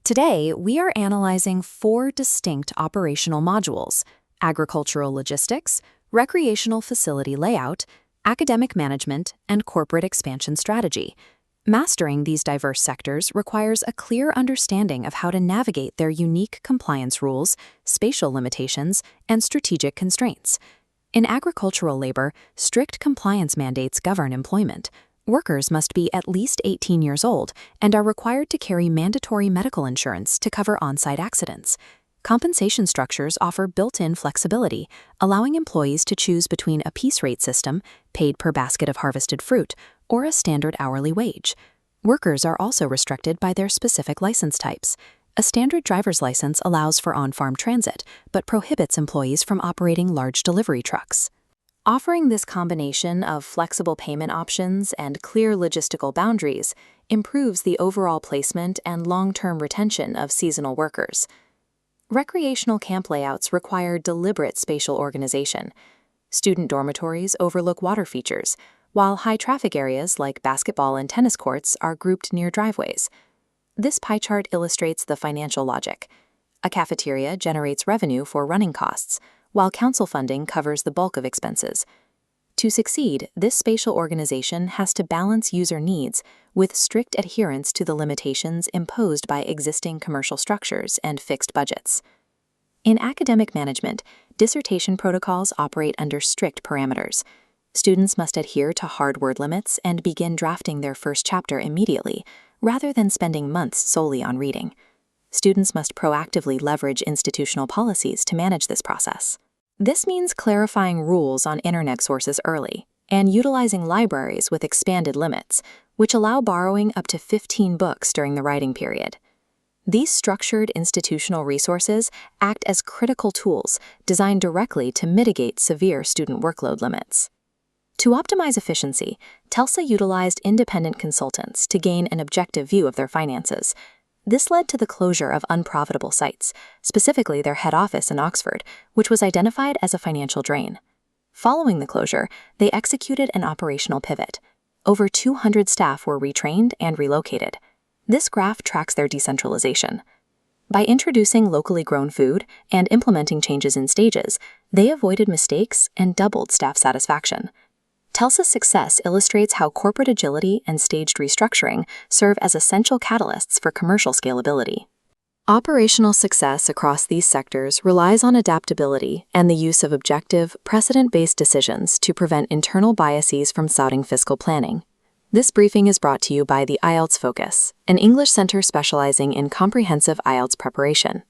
Today, we are analyzing 4 distinct operational modules: agricultural logistics, recreational facility layout, academic management, and corporate expansion strategy. Mastering these diverse sectors requires a clear understanding of how to navigate their unique compliance rules, spatial limitations, and strategic constraints. In agricultural labor, strict compliance mandates govern employment. Workers must be at least 18 years old and are required to carry mandatory medical insurance to cover on-site accidents. Compensation structures offer built-in flexibility, allowing employees to choose between a piece rate system, paid per basket of harvested fruit, or a standard hourly wage. Workers are also restricted by their specific license types. A standard driver's license allows for on-farm transit, but prohibits employees from operating large delivery trucks. Offering this combination of flexible payment options and clear logistical boundaries improves the overall placement and long-term retention of seasonal workers. Recreational camp layouts require deliberate spatial organization. Student dormitories overlook water features, while high-traffic areas like basketball and tennis courts are grouped near driveways. This pie chart illustrates the financial logic. A cafeteria generates revenue for running costs, while council funding covers the bulk of expenses. To succeed, this spatial organization has to balance user needs with strict adherence to the limitations imposed by existing commercial structures and fixed budgets. In academic management, dissertation protocols operate under strict parameters. Students must adhere to hard word limits and begin drafting their first chapter immediately, rather than spending months solely on reading. Students must proactively leverage institutional policies to manage this process. This means clarifying rules on internet sources early and utilizing libraries with expanded limits, which allow borrowing up to 15 books during the writing period. These structured institutional resources act as critical tools designed directly to mitigate severe student workload limits. To optimize efficiency, TEIELTSFOCUS utilized independent consultants to gain an objective view of their finances. This led to the closure of unprofitable sites, specifically their head office in Oxford, which was identified as a financial drain. Following the closure, they executed an operational pivot. Over 200 staff were retrained and relocated. This graph tracks their decentralization. By introducing locally grown food and implementing changes in stages, they avoided mistakes and doubled staff satisfaction. TEIELTSFOCUS' success illustrates how corporate agility and staged restructuring serve as essential catalysts for commercial scalability. Operational success across these sectors relies on adaptability and the use of objective, precedent-based decisions to prevent internal biases from clouding fiscal planning. This briefing is brought to you by the IELTS FOCUS, an English center specializing in comprehensive IELTS preparation.